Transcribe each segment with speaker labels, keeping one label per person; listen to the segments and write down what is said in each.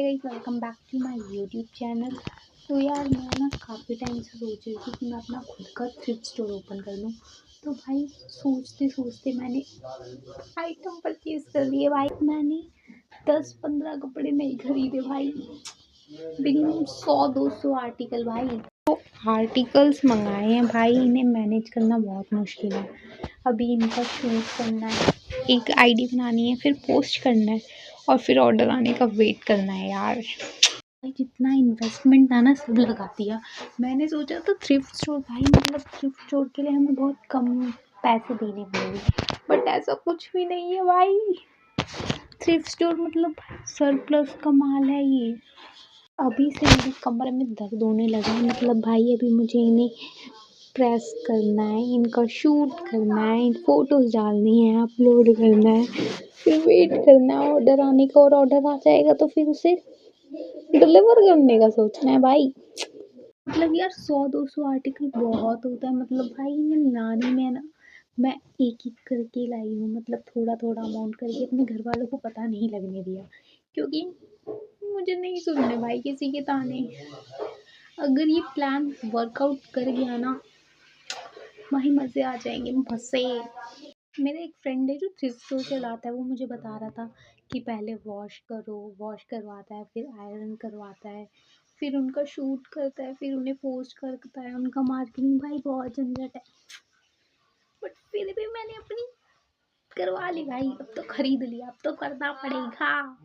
Speaker 1: Hi guys, welcome back to my YouTube channel. तो यार मैं ना काफ़ी टाइम से सोच रही थी कि मैं अपना खुद का थ्रिफ्ट स्टोर ओपन कर लूँ। तो भाई सोचते सोचते मैंने आइटम परचेज कर लिए भाई। मैंने 10-15 कपड़े नहीं खरीदे भाई, मिनिमम 100-200 आर्टिकल भाई। तो आर्टिकल्स मंगाए हैं भाई, इन्हें मैनेज करना बहुत मुश्किल है। अभी इनका शूट करना है, एक आईडी बनानी है, फिर पोस्ट करना है और फिर ऑर्डर आने का वेट करना है यार। भाई जितना इन्वेस्टमेंट था ना सब लगा दिया। मैंने सोचा था थ्रिफ्ट स्टोर भाई, मतलब थ्रिफ्ट स्टोर के लिए हमें बहुत कम पैसे देने पड़ेंगे, बट ऐसा कुछ भी नहीं है भाई। थ्रिफ्ट स्टोर मतलब सरप्लस का माल है ये। अभी से मेरे कमर में दर्द होने लगा है, मतलब भाई अभी मुझे इन्हें प्रेस करना है, इनका शूट करना है, इन फोटोज़ डालनी है, अपलोड करना है, फिर वेट करना है ऑर्डर आने का, और ऑर्डर आ जाएगा तो फिर उसे डिलीवर करने का सोचना है भाई। मतलब यार 100-200 आर्टिकल बहुत होता है। मतलब भाई मैं लाने में ना, मैं एक एक करके लाई हूँ, मतलब थोड़ा थोड़ा अमाउंट करके, अपने घर वालों को पता नहीं लगने दिया, क्योंकि मुझे नहीं सुनने भाई किसी के ताने। अगर ये प्लान वर्कआउट कर गया ना भाई, मज़े आ जाएंगे मज़े। मेरा एक फ्रेंड है जो थ्रिफ्ट स्टोर चलाता है, वो मुझे बता रहा था कि पहले वॉश करो, वॉश करवाता है, फिर आयरन करवाता है, फिर उनका शूट करता है, फिर उन्हें पोस्ट करता है, उनका मार्केटिंग भाई बहुत झंझट है। बट फिर भी मैंने अपनी करवा ली भाई, अब तो खरीद लिया, अब तो करना पड़ेगा।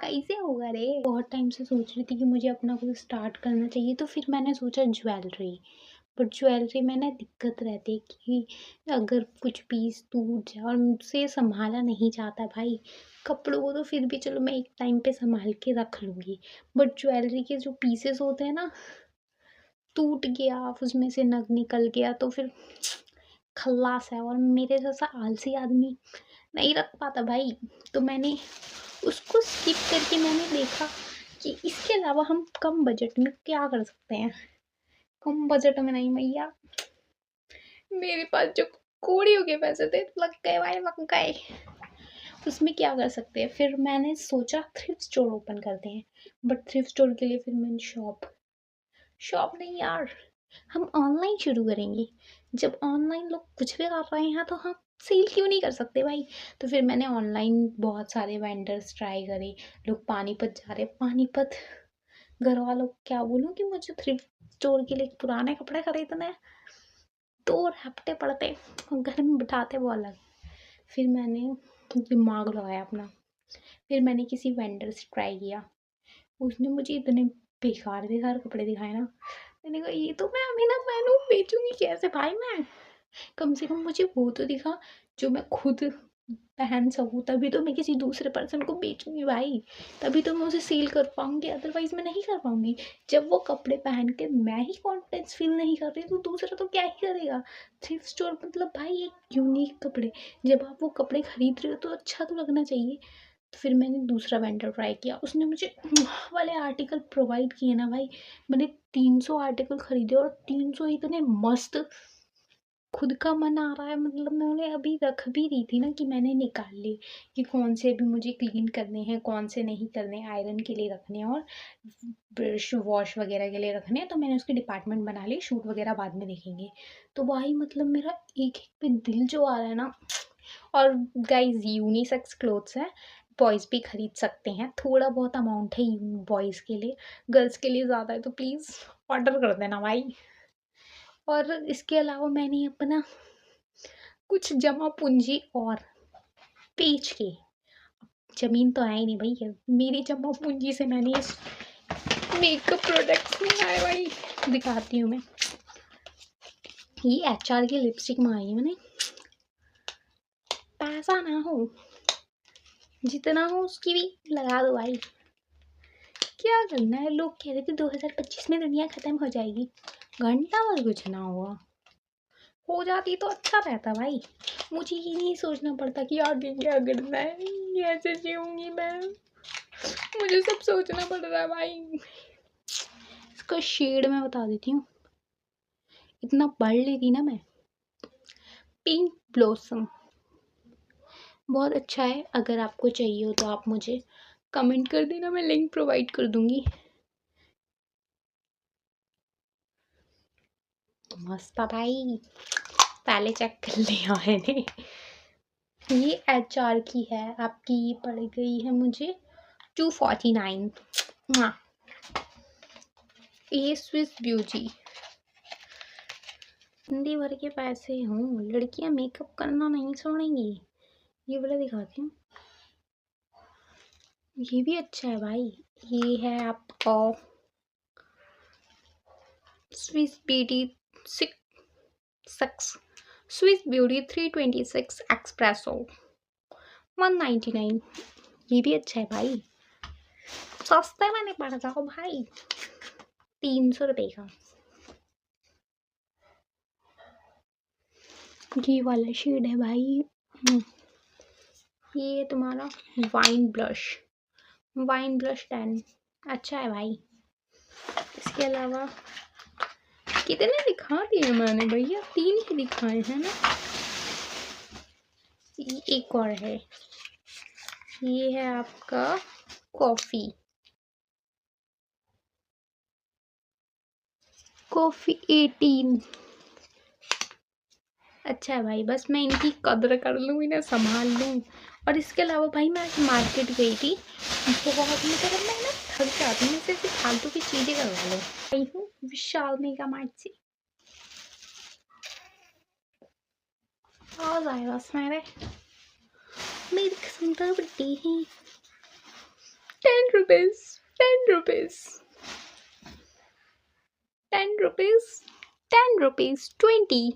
Speaker 1: कैसे होगा रे? बहुत टाइम से सोच रही थी कि मुझे अपना कुछ स्टार्ट करना चाहिए, तो फिर मैंने सोचा ज्वेलरी। बट ज्वेलरी में ना दिक्कत रहती है कि अगर कुछ पीस टूट जाए और मुझसे संभाला नहीं जाता भाई। कपड़ों को तो फिर भी चलो मैं एक टाइम पे संभाल के रख लूँगी, बट ज्वेलरी के जो पीसेस होते हैं ना, टूट गया, उसमें से नग निकल गया तो फिर खल्लास है, और मेरे जैसा आलसी आदमी नहीं रख पाता भाई। तो मैंने उसको स्किप करके मैंने देखा कि इसके अलावा हम कम बजट में क्या कर सकते हैं। कम बजट में नहीं भैया, मेरे पास जो कौड़ियों के पैसे थे लग गए भाई, लग गए। उसमें क्या कर सकते हैं, फिर मैंने सोचा थ्रिफ्ट स्टोर ओपन करते हैं। बट थ्रिफ्ट स्टोर के लिए फिर मैंने शॉप नहीं यार, हम ऑनलाइन शुरू करेंगे। जब ऑनलाइन लोग कुछ भी कर रहे हैं तो हम सेल क्यों नहीं कर सकते भाई। तो फिर मैंने ऑनलाइन बहुत सारे वेंडर्स ट्राई करे। लोग पानीपत जा रहे, पानीपत घर वालों को क्या बोलूँ कि मुझे थ्रिफ्ट स्टोर के लिए पुराने कपड़े खरीदने हैं, 2 हफ्ते पड़ते और घर में बिठाते वो अलग। फिर मैंने दिमाग लगाया अपना, फिर मैंने किसी वेंडर से ट्राई किया। उसने मुझे इतने बेकार बेकार कपड़े दिखाए ना, मैंने कहा ये तो मैं अभी ना पहनूं, बेचूंगी कैसे भाई मैं। कम से कम मुझे वो तो दिखा जो मैं खुद पहन सकूं, तभी तो मैं किसी दूसरे पर्सन को बेचूंगी भाई, तभी तो मैं उसे सेल कर पाऊंगी, अदरवाइज मैं नहीं कर पाऊंगी। जब वो कपड़े पहन के मैं ही कॉन्फिडेंस फील नहीं कर रही तो दूसरा तो क्या ही करेगा। थ्रिफ्ट स्टोर मतलब भाई एक यूनिक कपड़े, जब आप वो कपड़े खरीद रहे हो तो अच्छा तो लगना चाहिए। तो फिर मैंने दूसरा वेंडर ट्राई किया, उसने मुझे वाले आर्टिकल प्रोवाइड किए ना भाई। मैंने 300 आर्टिकल खरीदे और 300 इतने मस्त। खुद का मन आ रहा है, मतलब मैं उन्हें अभी रख भी रही थी ना कि मैंने निकाल ली कि कौन से भी मुझे क्लीन करने हैं, कौन से नहीं करने, आयरन के लिए रखने हैं और ब्रश वॉश वगैरह के लिए रखने हैं। तो मैंने उसकी डिपार्टमेंट बना ली, शूट वगैरह बाद में देखेंगे। तो भाई मतलब मेरा एक एक पे दिल जो आ रहा है ना। और गाइज यूनिसेक्स क्लोथ्स है, बॉयज़ भी खरीद सकते हैं, थोड़ा बहुत अमाउंट है बॉयज़ के लिए, गर्ल्स के लिए ज़्यादा है तो प्लीज़ ऑर्डर कर देना भाई। और इसके अलावा मैंने अपना कुछ जमा पूंजी और बेच के, ज़मीन तो है ही नहीं भाई, मेरी जमा पूंजी से मैंने इस मेकअप प्रोडक्ट्स मंगाए भाई। दिखाती हूँ मैं, ये HR की लिपस्टिक मंगाई है मैंने। पैसा ना हो, जितना हो उसकी भी लगा दो भाई, क्या करना है। लोग कह रहे थे 2025 में दुनिया खत्म हो जाएगी, घंटा भर कुछ ना हुआ। हो जाती तो अच्छा रहता भाई, मुझे ये नहीं सोचना पड़ता कि आगे क्या करना है, कैसे जीऊंगी मैं, मुझे सब सोचना पड़ रहा है भाई। इसका शेड मैं बता देती हूँ, इतना पढ़ ली थी ना मैं। पिंक ब्लॉसम बहुत अच्छा है, अगर आपको चाहिए हो तो आप मुझे कमेंट कर देना, मैं लिंक प्रोवाइड कर दूंगी। मस्त भाई, पहले चेक कर लिया मैंने। ये HR की है आपकी, ये पड़ गई है मुझे 249। हाँ, ये स्विस ब्यूटी। हिंदी भर के पैसे हूँ, लड़कियां मेकअप करना नहीं छोड़ेंगी। ये वाला दिखाती हूँ, ये भी अच्छा है भाई। ये है आपका Swiss beauty Swiss beauty 326 espresso 199। ये भी अच्छा है भाई, सस्ते में नहीं पड़ जाओ भाई, 300 रुपये का। ये वाला शेड है भाई, ये तुम्हारा वाइन ब्लश 10। अच्छा है भाई। इसके अलावा कितने दिखा दिए मैंने भैया, 3 ही दिखाए हैं ना। एक और है, ये है आपका कॉफ़ी 18। अच्छा है भाई, बस मैं इनकी कदर कर लूँ, इन्हें संभाल लूँ। और इसके अलावा भाई मैं आज मार्केट गई थी, बहुत मतलब मैं ना थक जाती हूँ, मैं सिर्फ फालतू की चीज़ें करवा लूँ। आई हूँ विशाल मेगा मार्ट से, आ जाएगा मेरे सुंदर बड्डे है। 10 rupees 10 rupees 10 rupees 10 rupees 20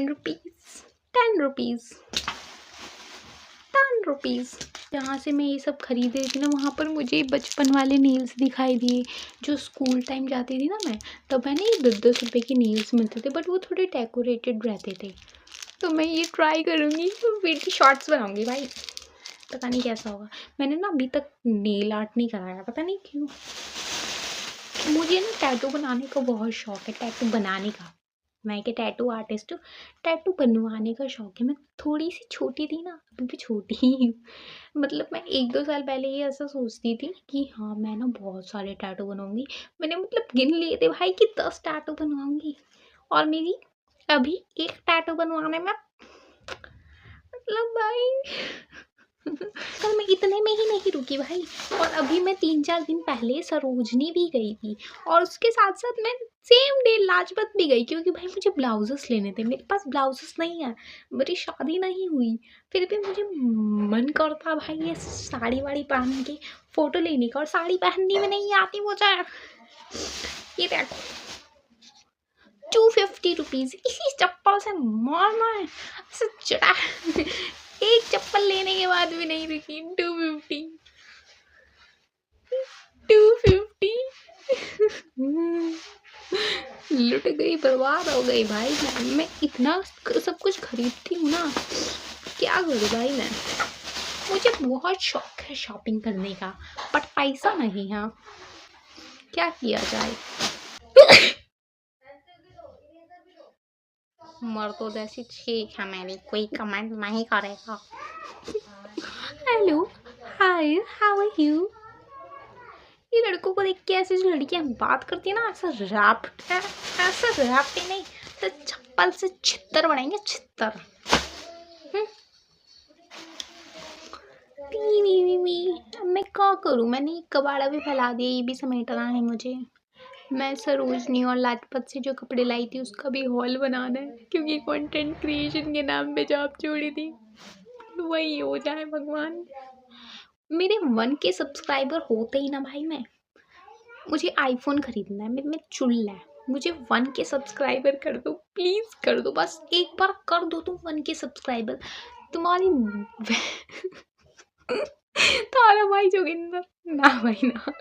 Speaker 1: rupees 10 rupees 10 rupees. जहाँ से मैं ये सब खरीद रही थी ना, वहाँ पर मुझे बचपन वाले नेल्स दिखाई दिए। जो स्कूल टाइम जाती थी ना मैं, तब मैंने ये 10-10 रुपये के नेल्स मिलते थे, बट वो थोड़े डेकोरेटेड रहते थे। तो मैं ये ट्राई करूँगी, वीडियो शॉर्ट्स बनाऊँगी भाई, पता नहीं कैसा होगा। मैंने ना अभी तक नेल आर्ट नहीं कराया, पता नहीं क्यों। मुझे ना टैटू बनाने का बहुत शौक है, टैटू बनाने का। मैं एक टैटू आर्टिस्ट हूँ, टैटू बनवाने का शौक है। मैं थोड़ी सी छोटी थी ना, अभी भी छोटी ही हूँ। मतलब मैं 1-2 साल पहले ये ऐसा सोचती थी कि हाँ मैं ना बहुत सारे टैटू बनवाऊंगी। मैंने मतलब गिन लिए थे भाई कि 10 टैटू बनवाऊंगी, और मेरी अभी एक टैटू बनवाने में मतलब भाई कल मैं इतने में ही नहीं रुकी भाई। और अभी मैं 3-4 दिन पहले सरोजनी भी गई थी, और उसके साथ साथ मैं सेम डे लाजपत भी गई, क्योंकि भाई मुझे ब्लाउजेस लेने थे। मेरे पास ब्लाउजेस नहीं है, मेरी शादी नहीं हुई, फिर भी मुझे मन करता भाई ये साड़ी वाड़ी पहन के फोटो लेने का, और साड़ी पहननी में नहीं आती मुझे। ये देखो 250 रुपीज़, इसी चप्पल से मारना है ऐसे चढ़ा। एक चप्पल लेने के बाद भी नहीं रुकी, 250 लुट गई, बर्बाद हो गई भाई। मैं इतना सब कुछ खरीदती हूँ ना, क्या करूँ भाई मैं। मुझे बहुत शौक है शॉपिंग करने का, बट पैसा नहीं है, क्या किया जाए। मर्दों जैसी छींक है मेरी, कोई कमेंट नहीं करेगा। Hello, hi, how are you. ये लड़कों को देख के ऐसे जो लड़कियां बात करती है ना, ऐसा रैप्ट नहीं, तो चप्पल से छित्तर बनेंगे, छित्तर। अब मैं क्या करूँ, मैंने कबाड़ा भी फैला दिया, ये भी समेटना है मुझे। मैं सरोजनी और लाजपत से जो कपड़े लाई थी उसका भी हॉल बनाना है, क्योंकि कंटेंट क्रिएशन के नाम पे जॉब छोड़ी थी। वही हो जाए भगवान। मेरे 1K सब्सक्राइबर होते ही ना भाई, मुझे आईफोन खरीदना है, मेरे में चुल है। मुझे 1K सब्सक्राइबर कर दो, प्लीज़ कर दो, बस एक बार कर दो तुम 1K सब्सक्राइबर। तुम्हारी तारा भाई जोगिंदर ना भाई ना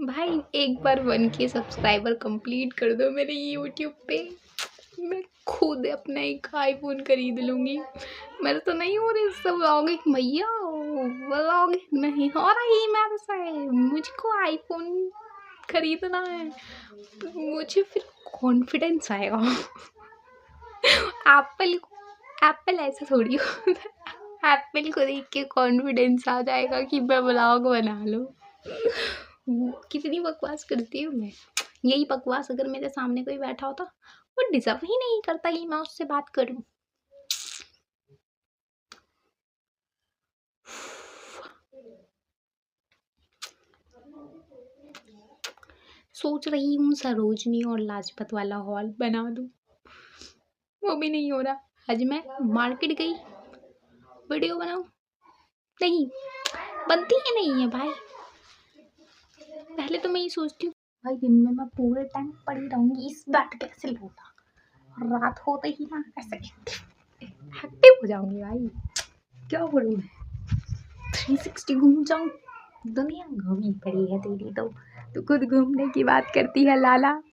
Speaker 1: भाई, एक बार 1K सब्सक्राइबर कंप्लीट कर दो मेरे यूट्यूब पे, मैं खुद अपना एक आईफोन खरीद लूँगी। मेरे तो नहीं हो रही सब व्लॉगिंग भैया, व्लॉगिंग नहीं हो रही मेरे से। मुझको आईफोन खरीदना है, मुझे फिर कॉन्फिडेंस आएगा। एप्पल ऐसा थोड़ी होता है। एप्पल को देख के कॉन्फिडेंस आ जाएगा कि मैं व्लॉग बना लूँ। कितनी बकवास करती हूँ मैं। यही बकवास अगर मेरे सामने कोई बैठा होता, वो डिजर्व ही नहीं करता कि मैं उससे बात करूँ। सोच रही हूँ सरोजनी और लाजपत वाला हॉल बना दूँ, वो भी नहीं हो रहा। आज मैं मार्केट गई, वीडियो बनाऊँ, नहीं बनती ही नहीं है भाई। पहले तो मैं ये सोचती हूँ भाई दिन में मैं पूरे टाइम पड़ी रहूंगी, इस बैट कैसे लूटा, और रात होते ही ना ऐसे एक्टिव हो जाऊंगी भाई। क्या बोलूँ मैं, 360 घूम जाऊं। दुनिया घूमी पड़ी है तेरी तो, तू खुद घूमने की बात करती है लाला।